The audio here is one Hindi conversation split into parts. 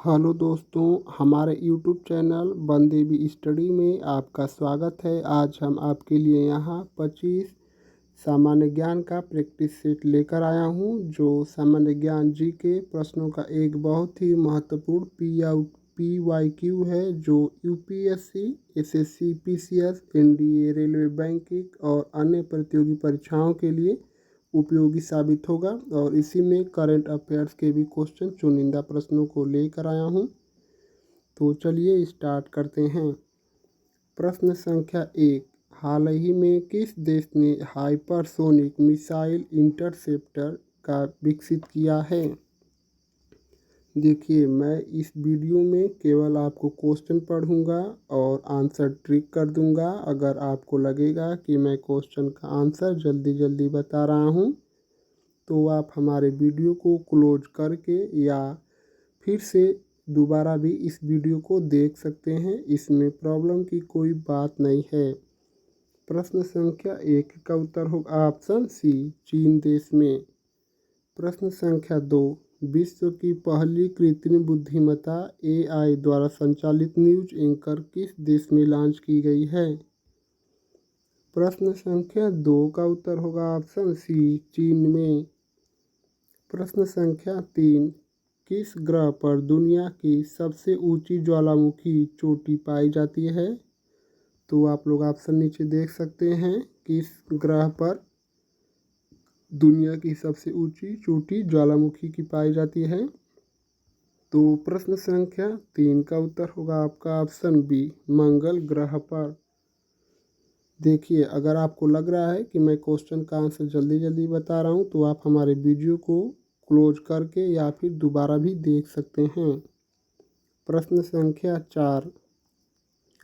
हेलो दोस्तों, हमारे यूट्यूब चैनल बनदेवी स्टडी में आपका स्वागत है। आज हम आपके लिए यहाँ 25 सामान्य ज्ञान का प्रैक्टिस सेट लेकर आया हूँ, जो सामान्य ज्ञान जी के प्रश्नों का एक बहुत ही महत्वपूर्ण PYQ है, जो UPSC, SSC, PCS, NDA, railway, banking और अन्य प्रतियोगी परीक्षाओं के लिए उपयोगी साबित होगा। और इसी में करंट अफेयर्स के भी क्वेश्चन चुनिंदा प्रश्नों को लेकर आया हूँ। तो चलिए स्टार्ट करते हैं। प्रश्न संख्या 1, हाल ही में किस देश ने हाइपरसोनिक मिसाइल इंटरसेप्टर का विकसित किया है? देखिए, मैं इस वीडियो में केवल आपको क्वेश्चन पढ़ूंगा और आंसर ट्रिक कर दूंगा। अगर आपको लगेगा कि मैं क्वेश्चन का आंसर जल्दी जल्दी बता रहा हूं, तो आप हमारे वीडियो को क्लोज करके या फिर से दोबारा भी इस वीडियो को देख सकते हैं। इसमें प्रॉब्लम की कोई बात नहीं है। प्रश्न संख्या 1 का उत्तर होगा ऑप्शन सी, चीन देश में। प्रश्न संख्या 2, विश्व की पहली कृत्रिम बुद्धिमत्ता AI द्वारा संचालित न्यूज एंकर किस देश में लॉन्च की गई है? प्रश्न संख्या 2 का उत्तर होगा ऑप्शन सी, चीन में। प्रश्न संख्या 3, किस ग्रह पर दुनिया की सबसे ऊंची ज्वालामुखी चोटी पाई जाती है? तो आप लोग ऑप्शन नीचे देख सकते हैं, किस ग्रह पर दुनिया की सबसे ऊंची चोटी ज्वालामुखी की पाई जाती है? तो प्रश्न संख्या 3 का उत्तर होगा आपका ऑप्शन बी, मंगल ग्रह पर। देखिए, अगर आपको लग रहा है कि मैं क्वेश्चन का आंसर जल्दी जल्दी बता रहा हूं, तो आप हमारे वीडियो को क्लोज करके या फिर दोबारा भी देख सकते हैं। प्रश्न संख्या 4,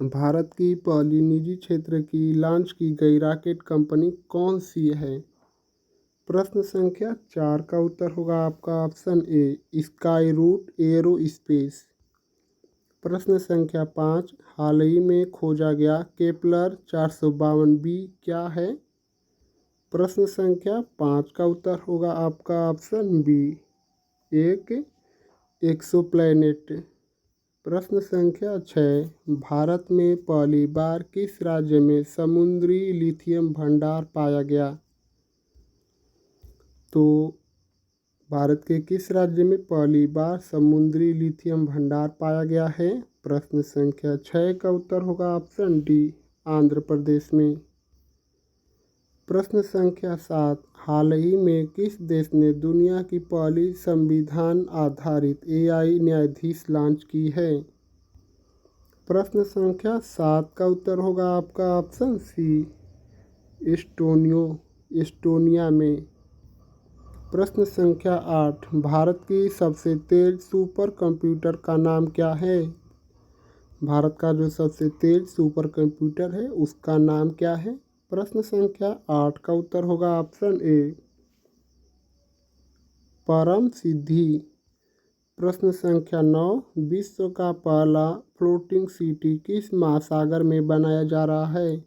भारत की पहली निजी क्षेत्र की लॉन्च की गई रॉकेट कंपनी कौन सी है? प्रश्न संख्या 4 का उत्तर होगा आपका option A, Skyroot Aerospace. प्रश्न संख्या 5, हाल ही में खोजा गया केपलर 452b क्या है? प्रश्न संख्या 5 का उत्तर होगा आपका ऑप्शन बी, एक एक्सोप्लैनेट। प्रश्न संख्या 6, भारत में पहली बार किस राज्य में समुद्री लिथियम भंडार पाया गया? तो भारत के किस राज्य में पहली बार समुद्री लिथियम भंडार पाया गया है? प्रश्न संख्या 6 का उत्तर होगा ऑप्शन डी, आंध्र प्रदेश में। प्रश्न संख्या 7, हाल ही में किस देश ने दुनिया की पहली संविधान आधारित AI न्यायाधीश लॉन्च की है? प्रश्न संख्या 7 का उत्तर होगा आपका ऑप्शन सी, एस्टोनिया में। प्रश्न संख्या 8, भारत की सबसे तेज सुपर कंप्यूटर का नाम क्या है? भारत का जो सबसे तेज सुपर कंप्यूटर है, उसका नाम क्या है? प्रश्न संख्या 8 का उत्तर होगा ऑप्शन ए, परम सिद्धि। प्रश्न संख्या 9, विश्व का पहला फ्लोटिंग सिटी किस महासागर में बनाया जा रहा है?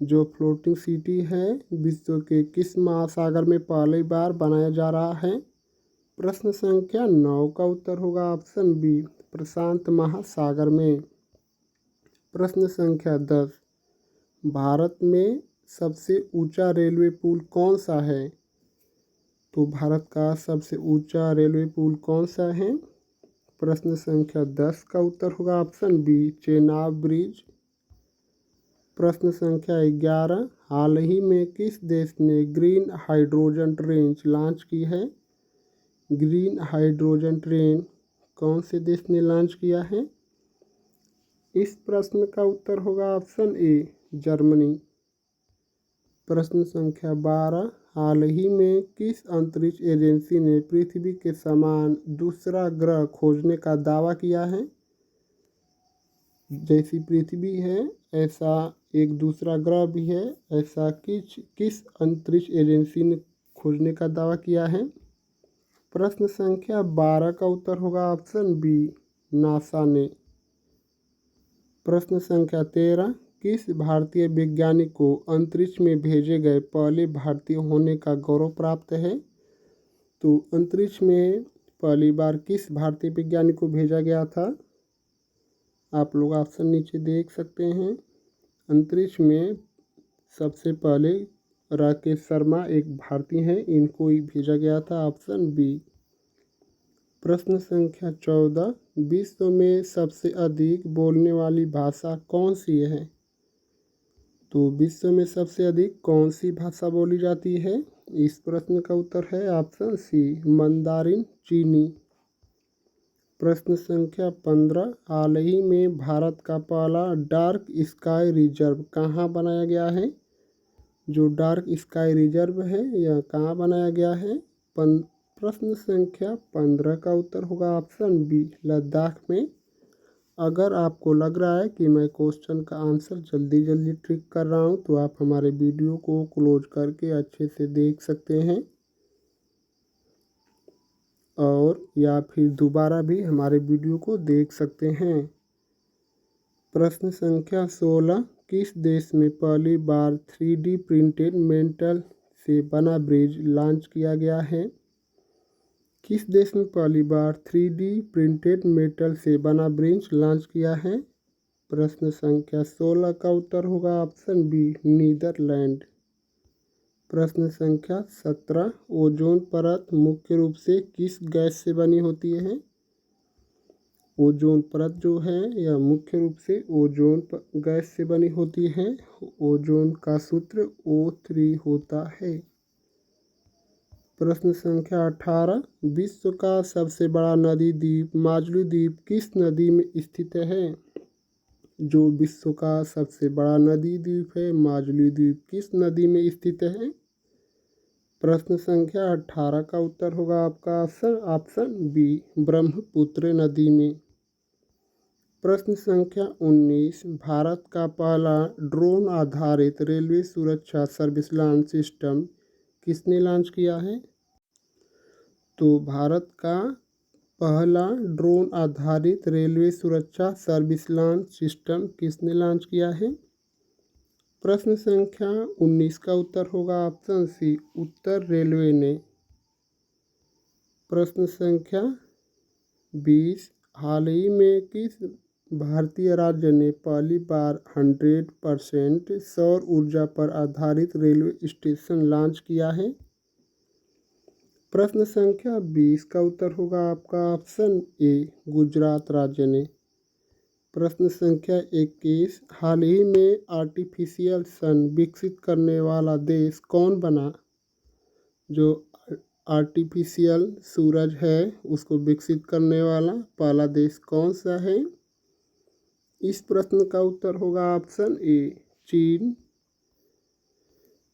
जो फ्लोटिंग सिटी है, विश्व के किस महासागर में पहली बार बनाया जा रहा है? प्रश्न संख्या 9 का उत्तर होगा ऑप्शन बी, प्रशांत महासागर में। प्रश्न संख्या 10, भारत में सबसे ऊंचा रेलवे पुल कौन सा है? तो भारत का सबसे ऊंचा रेलवे पुल कौन सा है? प्रश्न संख्या 10 का उत्तर होगा ऑप्शन बी, चेनाब ब्रिज। प्रश्न संख्या 11, हाल ही में किस देश ने ग्रीन हाइड्रोजन ट्रेन लॉन्च की है? ग्रीन हाइड्रोजन ट्रेन कौन से देश ने लॉन्च किया है? इस प्रश्न का उत्तर होगा ऑप्शन ए, जर्मनी। प्रश्न संख्या 12, हाल ही में किस अंतरिक्ष एजेंसी ने पृथ्वी के समान दूसरा ग्रह खोजने का दावा किया है? जैसी पृथ्वी है, ऐसा एक दूसरा ग्रह भी है, ऐसा किस अंतरिक्ष एजेंसी ने खोजने का दावा किया है? प्रश्न संख्या 12 का उत्तर होगा ऑप्शन बी, नासा ने। प्रश्न संख्या 13, किस भारतीय वैज्ञानिक को अंतरिक्ष में भेजे गए पहले भारतीय होने का गौरव प्राप्त है? तो अंतरिक्ष में पहली बार किस भारतीय वैज्ञानिक को भेजा गया था? आप लोग ऑप्शन नीचे देख सकते हैं। अंतरिक्ष में सबसे पहले राकेश शर्मा एक भारतीय हैं, इनको ही भेजा गया था। Option B. प्रश्न संख्या 14, विश्व में सबसे अधिक बोलने वाली भाषा कौन सी है? तो विश्व में सबसे अधिक कौन सी भाषा बोली जाती है? इस प्रश्न का उत्तर है ऑप्शन सी, मंदारिन चीनी। प्रश्न संख्या 15, हाल ही में भारत का पहला डार्क स्काई रिजर्व कहाँ बनाया गया है? जो डार्क स्काई रिजर्व है यह कहाँ बनाया गया है? प्रश्न संख्या 15 का उत्तर होगा ऑप्शन बी, लद्दाख में। अगर आपको लग रहा है कि मैं क्वेश्चन का आंसर जल्दी जल्दी ट्रिक कर रहा हूँ तो आप हमारे वीडियो को क्लोज करके अच्छे से देख सकते हैं और या फिर दोबारा भी हमारे वीडियो को देख सकते हैं। प्रश्न संख्या 16, किस देश में पहली बार 3D प्रिंटेड मेटल से बना ब्रिज लॉन्च किया गया है? किस देश में पहली बार 3D प्रिंटेड मेटल से बना ब्रिज लॉन्च किया है? प्रश्न संख्या 16 का उत्तर होगा ऑप्शन बी, नीदरलैंड। प्रश्न संख्या 17, ओजोन परत मुख्य रूप से किस गैस से बनी होती है? ओजोन परत जो है यह मुख्य रूप से ओजोन गैस से बनी होती है। ओजोन का सूत्र O3 होता है। प्रश्न संख्या 18, विश्व का सबसे बड़ा नदी द्वीप माजुली द्वीप किस नदी में स्थित है? जो विश्व का सबसे बड़ा नदी द्वीप है माजुली द्वीप किस नदी में स्थित है? प्रश्न संख्या 18 का उत्तर होगा आपका ऑप्शन बी, ब्रह्मपुत्र नदी में। प्रश्न संख्या 19, भारत का पहला ड्रोन आधारित रेलवे सुरक्षा सर्विस लॉन्च सिस्टम किसने लॉन्च किया है? तो भारत का पहला ड्रोन आधारित रेलवे सुरक्षा सर्विस लॉन्च सिस्टम किसने लॉन्च किया है? प्रश्न संख्या 19 का उत्तर होगा ऑप्शन सी, उत्तर रेलवे ने। प्रश्न संख्या 20, हाल ही में किस भारतीय राज्य ने पहली बार 100% सौर ऊर्जा पर आधारित रेलवे स्टेशन लॉन्च किया है? प्रश्न संख्या 20 का उत्तर होगा आपका ऑप्शन ए, गुजरात राज्य ने। प्रश्न संख्या 21, हाल ही में आर्टिफिशियल सन विकसित करने वाला देश कौन बना? जो आर्टिफिशियल सूरज है उसको विकसित करने वाला पहला देश कौन सा है? इस प्रश्न का उत्तर होगा ऑप्शन ए, चीन।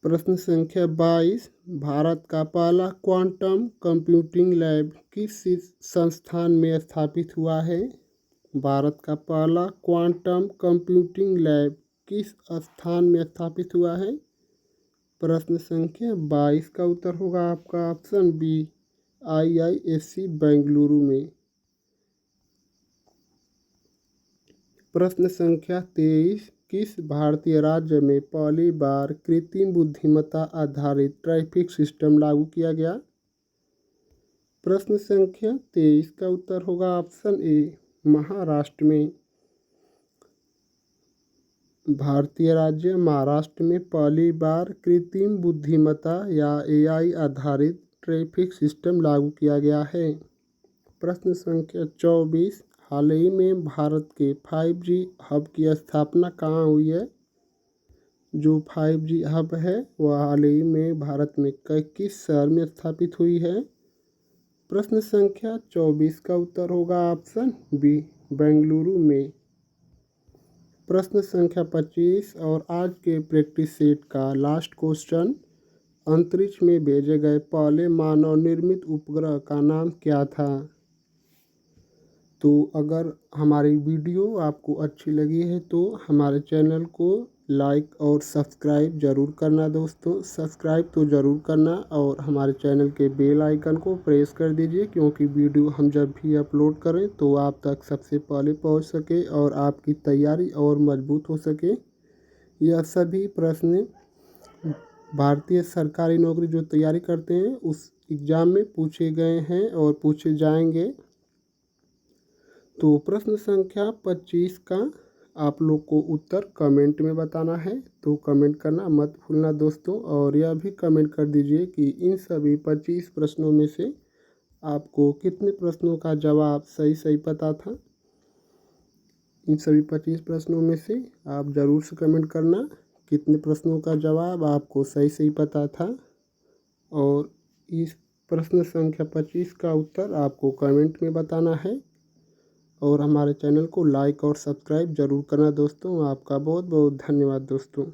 प्रश्न संख्या 22, भारत का पहला क्वांटम कंप्यूटिंग लैब किस संस्थान में स्थापित हुआ है? भारत का पहला क्वांटम कंप्यूटिंग लैब किस स्थान में स्थापित हुआ है? प्रश्न संख्या 22 का उत्तर होगा आपका ऑप्शन बी, IISc बेंगलुरु में। प्रश्न संख्या 23, किस भारतीय राज्य में पहली बार कृत्रिम बुद्धिमत्ता आधारित ट्रैफिक सिस्टम लागू किया गया? प्रश्न संख्या 23 का उत्तर होगा ऑप्शन ए, महाराष्ट्र में। भारतीय राज्य महाराष्ट्र में पहली बार कृत्रिम बुद्धिमत्ता या AI आधारित ट्रैफिक सिस्टम लागू किया गया है। प्रश्न संख्या 24, हाल ही में भारत के 5G हब की स्थापना कहाँ हुई है? जो 5G हब है वह हाल ही में भारत में किस शहर में स्थापित हुई है? प्रश्न संख्या 24 का उत्तर होगा ऑप्शन बी, बेंगलुरु में। प्रश्न संख्या 25 और आज के प्रैक्टिस सेट का लास्ट क्वेश्चन, अंतरिक्ष में भेजे गए पहले मानव निर्मित उपग्रह का नाम क्या था? तो अगर हमारी वीडियो आपको अच्छी लगी है तो हमारे चैनल को लाइक और सब्सक्राइब ज़रूर करना दोस्तों। सब्सक्राइब तो ज़रूर करना और हमारे चैनल के बेल आइकन को प्रेस कर दीजिए क्योंकि वीडियो हम जब भी अपलोड करें तो आप तक सबसे पहले पहुंच सके और आपकी तैयारी और मजबूत हो सके। यह सभी प्रश्न भारतीय सरकारी नौकरी जो तैयारी करते हैं उस एग्ज़ाम में पूछे गए हैं और पूछे जाएंगे। तो प्रश्न संख्या 25 का आप लोग को उत्तर कमेंट में बताना है, तो कमेंट करना मत भूलना दोस्तों। और यह भी कमेंट कर दीजिए कि इन सभी 25 प्रश्नों में से आपको कितने प्रश्नों का जवाब सही सही पता था। इन सभी 25 प्रश्नों में से आप ज़रूर से कमेंट करना कितने प्रश्नों का जवाब आपको सही सही पता था। और इस प्रश्न संख्या 25 का उत्तर आपको कमेंट में बताना है। और हमारे चैनल को लाइक और सब्सक्राइब ज़रूर करना दोस्तों। आपका बहुत बहुत धन्यवाद दोस्तों।